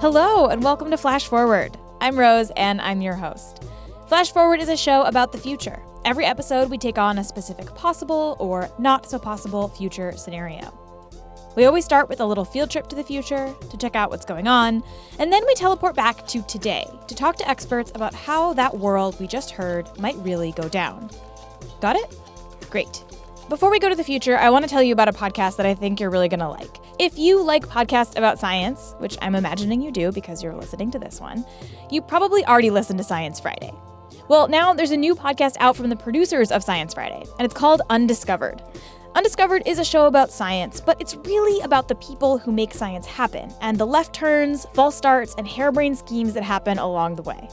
Hello, and welcome to Flash Forward. I'm Rose, and I'm your host. Flash Forward is a show about the future. Every episode, we take on a specific possible or not so possible future scenario. We always start with a little field trip to the future to check out what's going on, and then we teleport back to today to talk to experts about how that world we just heard might really go down. Got it? Great. Before we go to the future, I want to tell you about a podcast that I think you're really going to like. If you like podcasts about science, which I'm imagining you do because you're listening to this one, you probably already listened to Science Friday. Well, now there's a new podcast out from the producers of Science Friday, and it's called Undiscovered. Undiscovered is a show about science, but it's really about the people who make science happen, and the left turns, false starts, and harebrained schemes that happen along the way.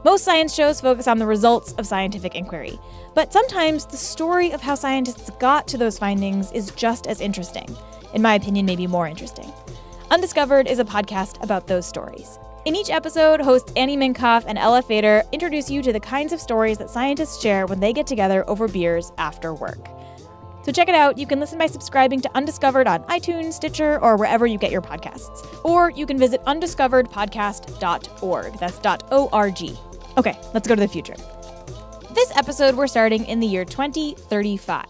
Most science shows focus on the results of scientific inquiry, but sometimes the story of how scientists got to those findings is just as interesting. In my opinion, maybe more interesting. Undiscovered is a podcast about those stories. In each episode, hosts Annie Minkoff and Ella Fader introduce you to the kinds of stories that scientists share when they get together over beers after work. So check it out. You can listen by subscribing to Undiscovered on iTunes, Stitcher, or wherever you get your podcasts. Or you can visit undiscoveredpodcast.org. That's .org. Okay, let's go to the future. This episode, we're starting in the year 2035.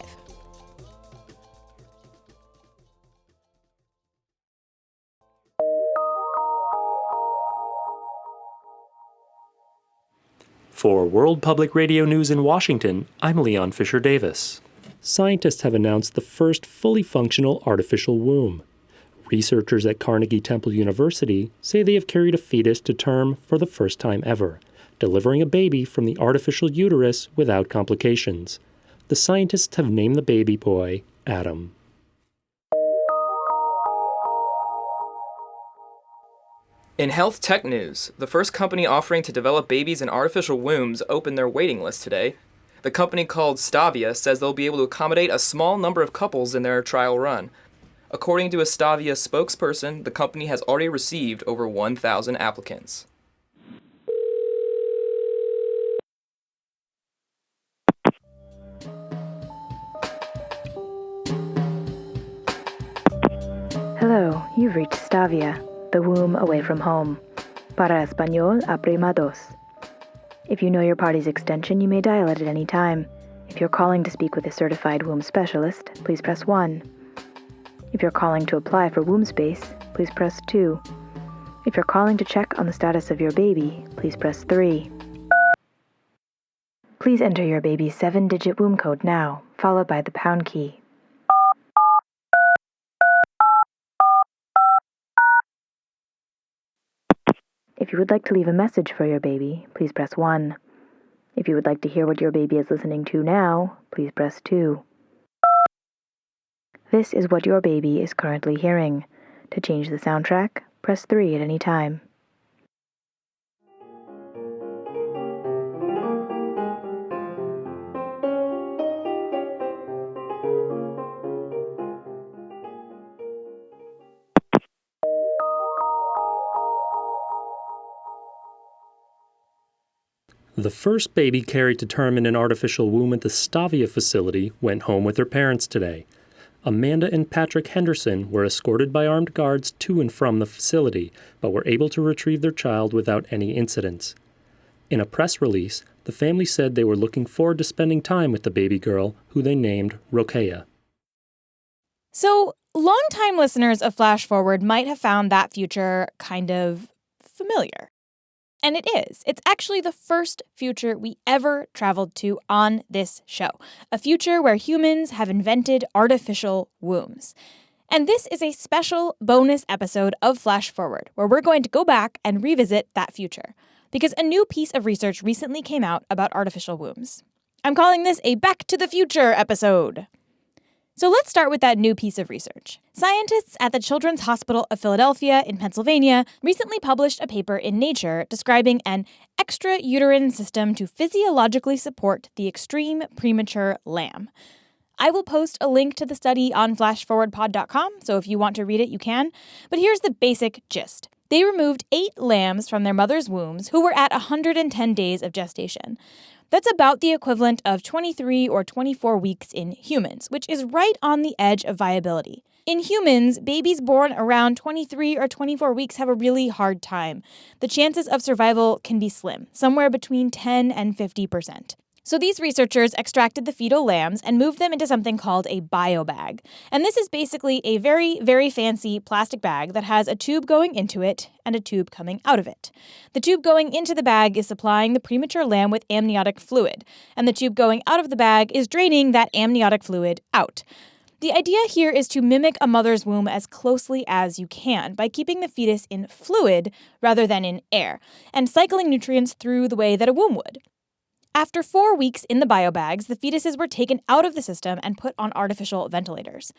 For World Public Radio News in Washington, I'm Leon Fisher Davis. Scientists have announced the first fully functional artificial womb. Researchers at Carnegie Temple University say they have carried a fetus to term for the first time ever, delivering a baby from the artificial uterus without complications. The scientists have named the baby boy Adam. In health tech news, the first company offering to develop babies in artificial wombs opened their waiting list today. The company called Stavia says they'll be able to accommodate a small number of couples in their trial run. According to a Stavia spokesperson, the company has already received over 1,000 applicants. Hello, you've reached Stavia, the womb away from home. Para español, aprima dos. If you know your party's extension, you may dial it at any time. If you're calling to speak with a certified womb specialist, please press 1. If you're calling to apply for womb space, please press 2. If you're calling to check on the status of your baby, please press 3. Please enter your baby's 7-digit womb code now, followed by the pound key. If you would like to leave a message for your baby, please press 1. If you would like to hear what your baby is listening to now, please press 2. This is what your baby is currently hearing. To change the soundtrack, press 3 at any time. The first baby carried to term in an artificial womb at the Stavia facility went home with their parents today. Amanda and Patrick Henderson were escorted by armed guards to and from the facility, but were able to retrieve their child without any incidents. In a press release, the family said they were looking forward to spending time with the baby girl, who they named Rokeya. So, longtime listeners of Flash Forward might have found that future kind of familiar. And it is. It's actually the first future we ever traveled to on this show. A future where humans have invented artificial wombs. And this is a special bonus episode of Flash Forward, where we're going to go back and revisit that future. Because a new piece of research recently came out about artificial wombs. I'm calling this a Back to the Future episode. So let's start with that new piece of research. Scientists at the Children's Hospital of Philadelphia in Pennsylvania recently published a paper in Nature describing an extrauterine system to physiologically support the extreme premature lamb. I will post a link to the study on flashforwardpod.com, so if you want to read it, you can. But here's the basic gist. They removed 8 lambs from their mother's wombs who were at 110 days of gestation. That's about the equivalent of 23 or 24 weeks in humans, which is right on the edge of viability. In humans, babies born around 23 or 24 weeks have a really hard time. The chances of survival can be slim, somewhere between 10 and 50%. So these researchers extracted the fetal lambs and moved them into something called a biobag. And this is basically a very, very fancy plastic bag that has a tube going into it and a tube coming out of it. The tube going into the bag is supplying the premature lamb with amniotic fluid, and the tube going out of the bag is draining that amniotic fluid out. The idea here is to mimic a mother's womb as closely as you can by keeping the fetus in fluid rather than in air, and cycling nutrients through the way that a womb would. After 4 weeks in the biobags, the fetuses were taken out of the system and put on artificial ventilators.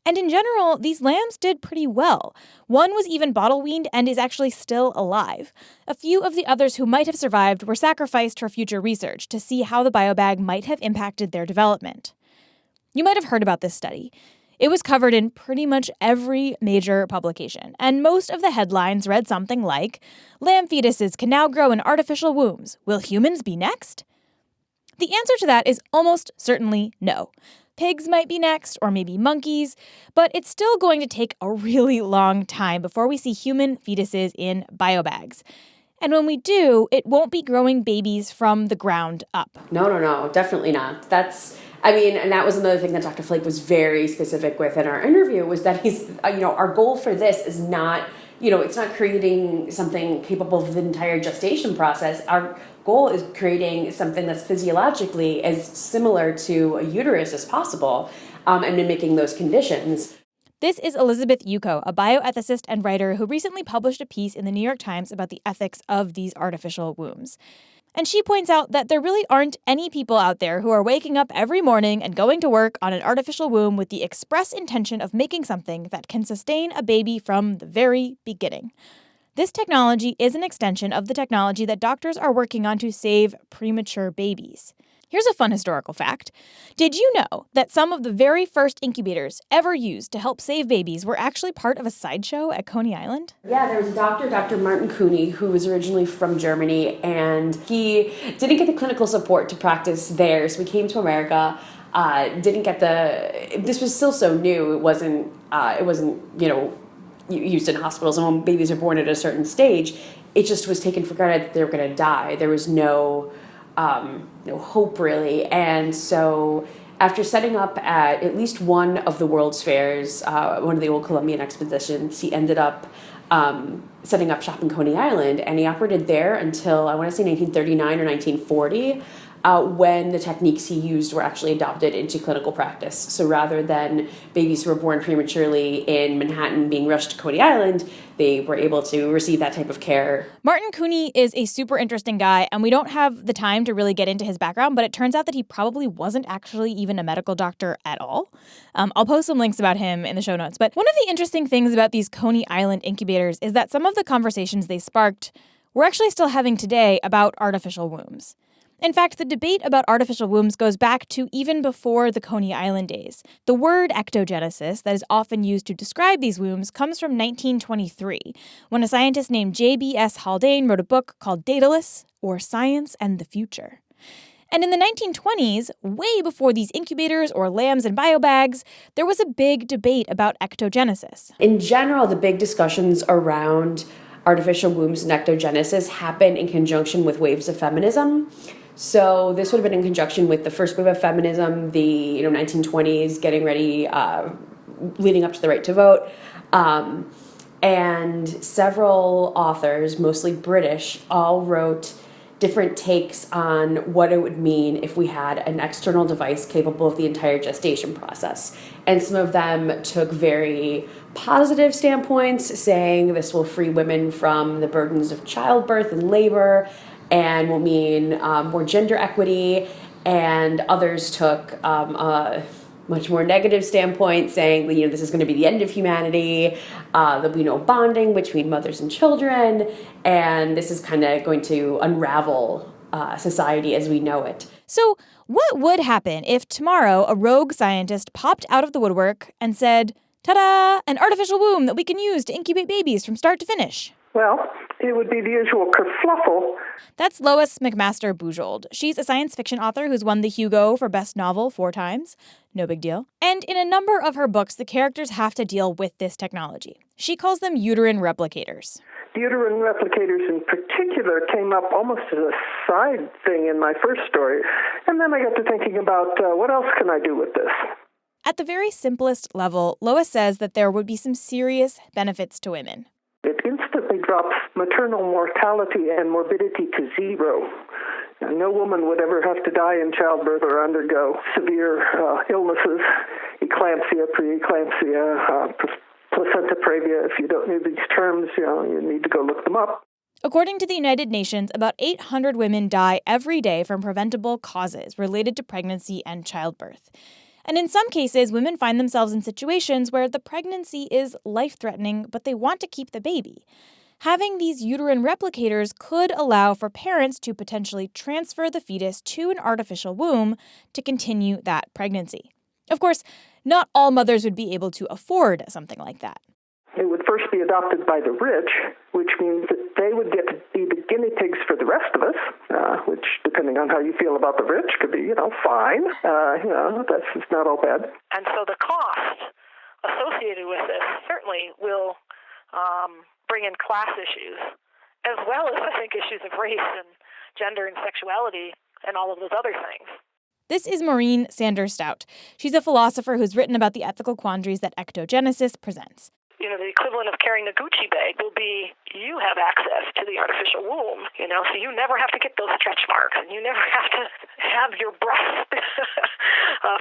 And in general, these lambs did pretty well. One was even bottle-weaned and is actually still alive. A few of the others who might have survived were sacrificed for future research to see how the biobag might have impacted their development. You might have heard about this study. It was covered in pretty much every major publication, and most of the headlines read something like, "Lamb fetuses can now grow in artificial wombs. Will humans be next?" The answer to that is almost certainly no. Pigs might be next, or maybe monkeys, but it's still going to take a really long time before we see human fetuses in biobags. And when we do, it won't be growing babies from the ground up. No, definitely not. And that was another thing that Dr. Flake was very specific with in our interview, was that our goal for this is not, it's not creating something capable of the entire gestation process. Our goal is creating something that's physiologically as similar to a uterus as possible, and mimicking those conditions. This is Elizabeth Yuko, a bioethicist and writer who recently published a piece in the New York Times about the ethics of these artificial wombs. And she points out that there really aren't any people out there who are waking up every morning and going to work on an artificial womb with the express intention of making something that can sustain a baby from the very beginning. This technology is an extension of the technology that doctors are working on to save premature babies. Here's a fun historical fact. Did you know that some of the very first incubators ever used to help save babies were actually part of a sideshow at Coney Island? Yeah, there was a doctor, Dr. Martin Cooney, who was originally from Germany, and he didn't get the clinical support to practice there, so he came to America. This was still so new. It wasn't, used in hospitals, and when babies are born at a certain stage, it just was taken for granted that they were going to die. There was no hope, really. And so after setting up at least one of the World's Fairs, one of the old Columbian expeditions, he ended up setting up shop in Coney Island, and he operated there until, I want to say, 1939 or 1940, when the techniques he used were actually adopted into clinical practice. So rather than babies who were born prematurely in Manhattan being rushed to Coney Island, they were able to receive that type of care. Martin Cooney is a super interesting guy, and we don't have the time to really get into his background, but it turns out that he probably wasn't actually even a medical doctor at all. I'll post some links about him in the show notes. But one of the interesting things about these Coney Island incubators is that some of the conversations they sparked we're actually still having today about artificial wombs. In fact, the debate about artificial wombs goes back to even before the Coney Island days. The word ectogenesis that is often used to describe these wombs comes from 1923, when a scientist named J.B.S. Haldane wrote a book called Daedalus, or Science and the Future. And in the 1920s, way before these incubators or lambs and biobags, there was a big debate about ectogenesis. In general, the big discussions around artificial wombs and ectogenesis happen in conjunction with waves of feminism. So this would have been in conjunction with the first wave of feminism, the 1920s, getting ready, leading up to the right to vote. And several authors, mostly British, all wrote different takes on what it would mean if we had an external device capable of the entire gestation process. And some of them took very positive standpoints, saying this will free women from the burdens of childbirth and labor and will mean more gender equity. And others took a much more negative standpoint, saying, this is going to be the end of humanity. There'll be no bonding between mothers and children. And this is kind of going to unravel society as we know it. So what would happen if tomorrow a rogue scientist popped out of the woodwork and said, ta-da, an artificial womb that we can use to incubate babies from start to finish? Well, it would be the usual kerfluffle. That's Lois McMaster Bujold. She's a science fiction author who's won the Hugo for Best Novel 4 times. No big deal. And in a number of her books, the characters have to deal with this technology. She calls them uterine replicators. The uterine replicators in particular came up almost as a side thing in my first story. And then I got to thinking about what else can I do with this? At the very simplest level, Lois says that there would be some serious benefits to women. It instantly drops maternal mortality and morbidity to 0. No woman would ever have to die in childbirth or undergo severe illnesses, eclampsia, preeclampsia, placenta previa. If you don't know these terms, you need to go look them up. According to the United Nations, about 800 women die every day from preventable causes related to pregnancy and childbirth. And in some cases, women find themselves in situations where the pregnancy is life-threatening, but they want to keep the baby. Having these uterine replicators could allow for parents to potentially transfer the fetus to an artificial womb to continue that pregnancy. Of course, not all mothers would be able to afford something like that. It would first be adopted by the rich, which means that they would get to be the guinea pigs for the rest of us, which, depending on how you feel about the rich, could be, fine. That's just not all bad. And so the cost associated with this certainly will bring in class issues, as well as, I think, issues of race and gender and sexuality and all of those other things. This is Maureen Sanders Stout. She's a philosopher who's written about the ethical quandaries that ectogenesis presents. The equivalent of carrying a Gucci bag will be you have access to the artificial womb, so you never have to get those stretch marks, and you never have to have your breasts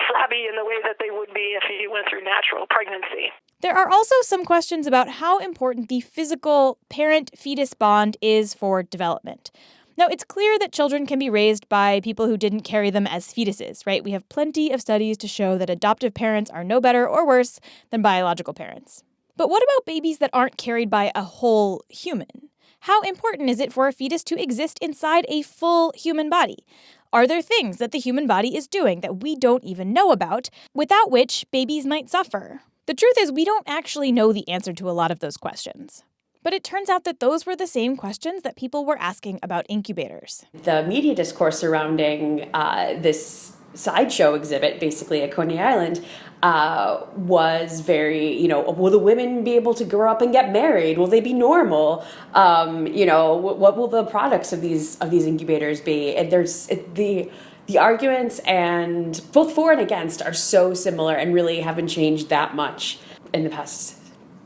flabby in the way that they would be if you went through natural pregnancy. There are also some questions about how important the physical parent-fetus bond is for development. Now, it's clear that children can be raised by people who didn't carry them as fetuses, right? We have plenty of studies to show that adoptive parents are no better or worse than biological parents. But what about babies that aren't carried by a whole human? How important is it for a fetus to exist inside a full human body? Are there things that the human body is doing that we don't even know about, without which babies might suffer? The truth is, we don't actually know the answer to a lot of those questions. But it turns out that those were the same questions that people were asking about incubators. The media discourse surrounding this sideshow exhibit, basically at Coney Island, was very, will the women be able to grow up and get married? Will they be normal? What will the products of these incubators be? And there's the arguments, and both for and against, are so similar and really haven't changed that much in the past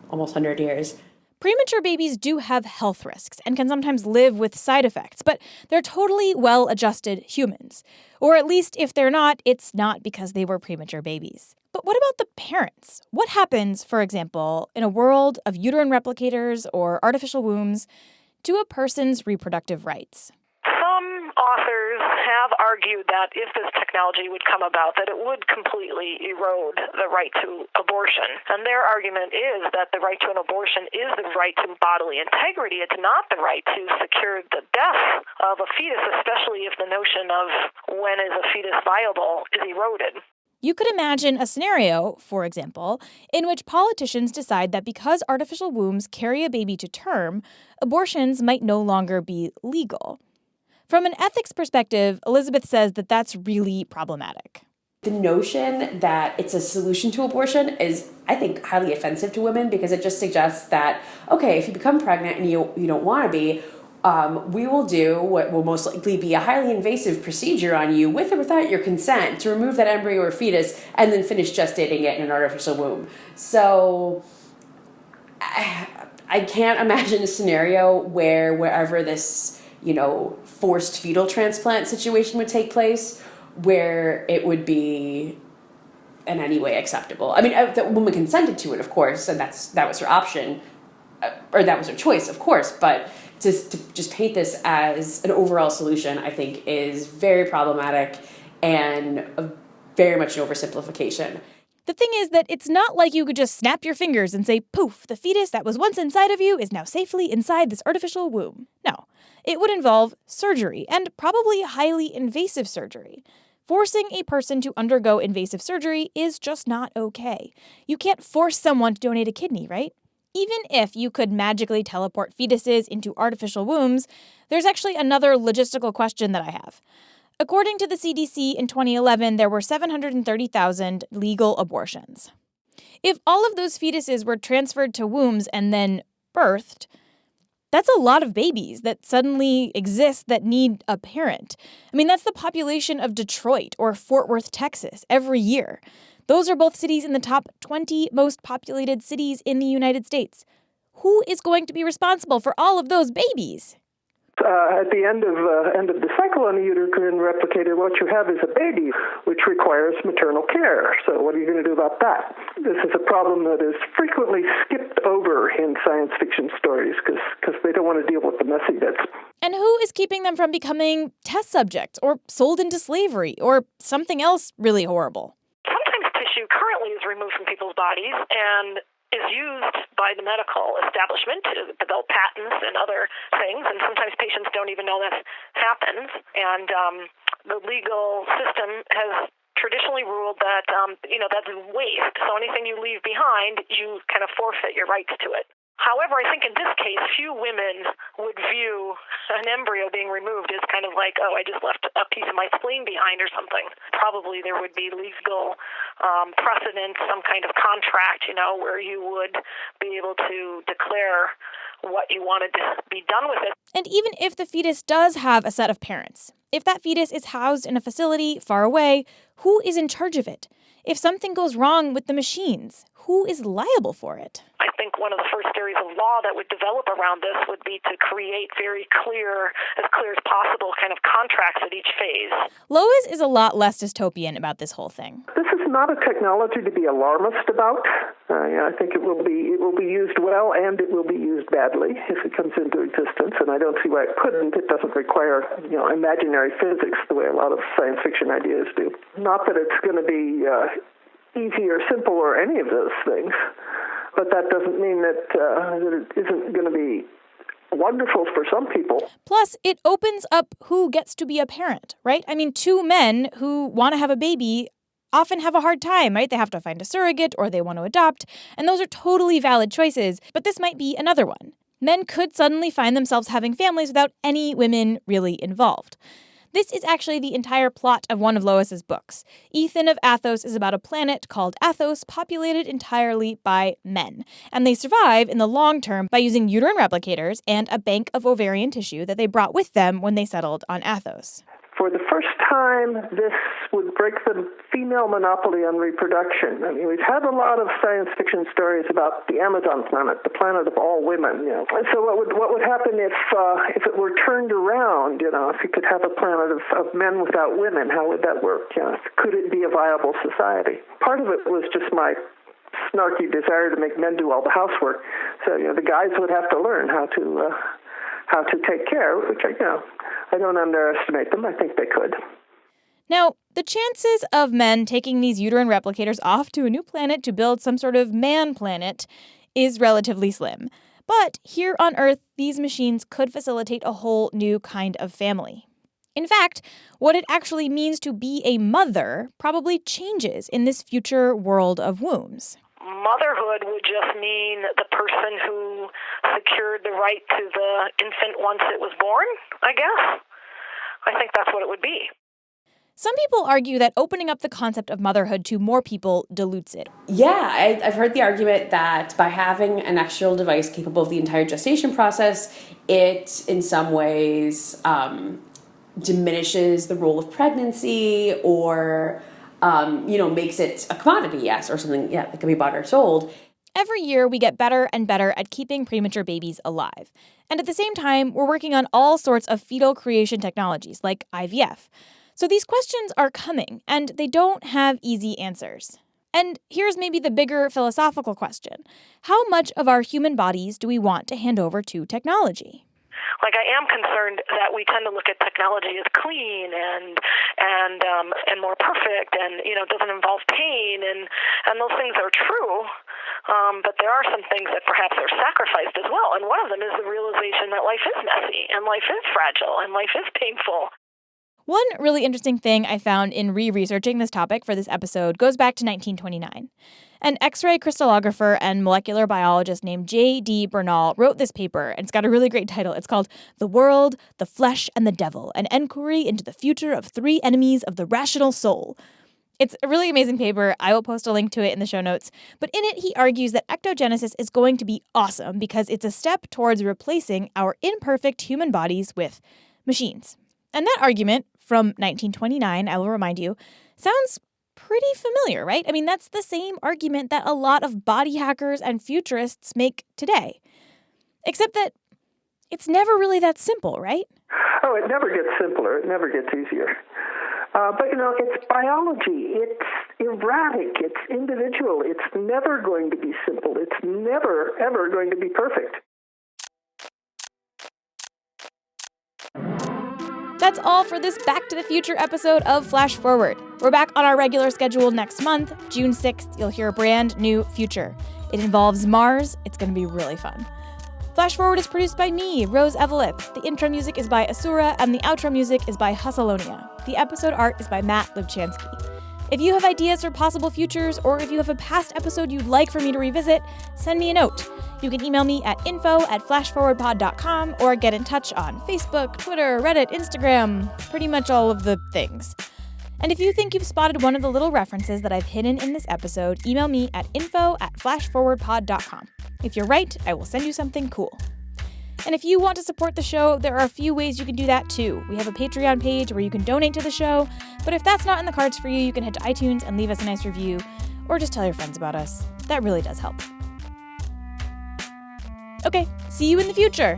almost 100 years. Premature babies do have health risks and can sometimes live with side effects, but they're totally well-adjusted humans. Or at least if they're not, it's not because they were premature babies. But what about the parents? What happens, for example, in a world of uterine replicators or artificial wombs to a person's reproductive rights? Some authors have argued that if this technology would come about, that it would completely erode the right to abortion. And their argument is that the right to an abortion is the right to bodily integrity. It's not the right to secure the death of a fetus, especially if the notion of when is a fetus viable is eroded. You could imagine a scenario, for example, in which politicians decide that because artificial wombs carry a baby to term, abortions might no longer be legal. From an ethics perspective, Elizabeth says that that's really problematic. The notion that it's a solution to abortion is, I think, highly offensive to women because it just suggests that, okay, if you become pregnant and you don't want to be, we will do what will most likely be a highly invasive procedure on you with or without your consent to remove that embryo or fetus and then finish gestating it in an artificial womb. So I can't imagine a scenario where wherever this forced fetal transplant situation would take place, where it would be in any way acceptable. I mean, the woman consented to it, of course, and that was her option, or that was her choice, of course, but to just paint this as an overall solution, I think, is very problematic and very much an oversimplification. The thing is that it's not like you could just snap your fingers and say, poof, the fetus that was once inside of you is now safely inside this artificial womb. No, it would involve surgery, and probably highly invasive surgery. Forcing a person to undergo invasive surgery is just not okay. You can't force someone to donate a kidney, right? Even if you could magically teleport fetuses into artificial wombs, there's actually another logistical question that I have. According to the CDC, in 2011, there were 730,000 legal abortions. If all of those fetuses were transferred to wombs and then birthed, that's a lot of babies that suddenly exist that need a parent. I mean, that's the population of Detroit or Fort Worth, Texas, every year. Those are both cities in the top 20 most populated cities in the United States. Who is going to be responsible for all of those babies? At the end of the cycle on a uterine replicator, what you have is a baby, which requires maternal care. So what are you going to do about that? This is a problem that is frequently skipped over in science fiction stories because they don't want to deal with the messy bits. And who is keeping them from becoming test subjects or sold into slavery or something else really horrible? Sometimes tissue currently is removed from people's bodies and is used by the medical establishment to develop patents and other things, and sometimes patients don't even know that happens. And the legal system has traditionally ruled that, that's waste. So anything you leave behind, you kind of forfeit your rights to it. However, I think in this case, few women would view an embryo being removed as kind of like, oh, I just left a piece of my spleen behind or something. Probably there would be legal precedent, some kind of contract, where you would be able to declare what you wanted to be done with it. And even if the fetus does have a set of parents, if that fetus is housed in a facility far away, who is in charge of it? If something goes wrong with the machines, who is liable for it? I think one of the first areas of law that would develop around this would be to create very clear as possible, kind of contracts at each phase. Lois is a lot less dystopian about this whole thing. This is not a technology to be alarmist about. I think it will be used well and it will be used badly if it comes into existence, and I don't see why it couldn't. It doesn't require imaginary physics the way a lot of science fiction ideas do. Not that it's going to be easy or simple or any of those things, but that doesn't mean that it isn't going to be wonderful for some people. Plus, it opens up who gets to be a parent, right? I mean, two men who want to have a baby often have a hard time, right? They have to find a surrogate or they want to adopt, and those are totally valid choices, but this might be another one. Men could suddenly find themselves having families without any women really involved. This is actually the entire plot of one of Lois's books. Ethan of Athos is about a planet called Athos populated entirely by men. And they survive in the long term by using uterine replicators and a bank of ovarian tissue that they brought with them when they settled on Athos. For the first time, this would break the female monopoly on reproduction. I mean, we've had a lot of science fiction stories about the Amazon planet, the planet of all women. So what would happen if it were turned around? If you could have a planet of men without women, how would that work? Could it be a viable society? Part of it was just my snarky desire to make men do all the housework. So the guys would have to learn how to take care, which I don't underestimate them. I think they could. Now, the chances of men taking these uterine replicators off to a new planet to build some sort of man planet is relatively slim. But here on Earth, these machines could facilitate a whole new kind of family. In fact, what it actually means to be a mother probably changes in this future world of wombs. Motherhood would just mean the person who secured the right to the infant once it was born, I guess. I think that's what it would be. Some people argue that opening up the concept of motherhood to more people dilutes it. Yeah, I've heard the argument that by having an external device capable of the entire gestation process, it in some ways diminishes the role of pregnancy or makes it a commodity, yes, or something, that can be bought or sold. Every year, we get better and better at keeping premature babies alive. And at the same time, we're working on all sorts of fetal creation technologies, like IVF. So these questions are coming, and they don't have easy answers. And here's maybe the bigger philosophical question. How much of our human bodies do we want to hand over to technology? I am concerned that we tend to look at technology as clean and more perfect, and doesn't involve pain, and those things are true. But there are some things that perhaps are sacrificed as well, and one of them is the realization that life is messy, and life is fragile, and life is painful. One really interesting thing I found in researching this topic for this episode goes back to 1929. An X-ray crystallographer and molecular biologist named J.D. Bernal wrote this paper, and it's got a really great title. It's called The World, the Flesh, and the Devil, an Enquiry into the Future of Three Enemies of the Rational Soul. It's a really amazing paper. I will post a link to it in the show notes. But in it, he argues that ectogenesis is going to be awesome because it's a step towards replacing our imperfect human bodies with machines. And that argument from 1929, I will remind you, sounds pretty familiar, right? I mean, that's the same argument that a lot of body hackers and futurists make today. Except that it's never really that simple, right? Oh, it never gets simpler. It never gets easier. But, it's biology. It's erratic. It's individual. It's never going to be simple. It's never, ever going to be perfect. That's all for this Back to the Future episode of Flash Forward. We're back on our regular schedule next month. June 6th, you'll hear a brand new future. It involves Mars. It's going to be really fun. Flash Forward is produced by me, Rose Eveleth. The intro music is by Asura, and the outro music is by Hustalonia. The episode art is by Matt Lubchansky. If you have ideas for possible futures, or if you have a past episode you'd like for me to revisit, send me a note. You can email me at info@flashforwardpod.com or get in touch on Facebook, Twitter, Reddit, Instagram, pretty much all of the things. And if you think you've spotted one of the little references that I've hidden in this episode, email me at info@flashforwardpod.com. If you're right, I will send you something cool. And if you want to support the show, there are a few ways you can do that too. We have a Patreon page where you can donate to the show, but if that's not in the cards for you, you can head to iTunes and leave us a nice review, or just tell your friends about us. That really does help. Okay, see you in the future!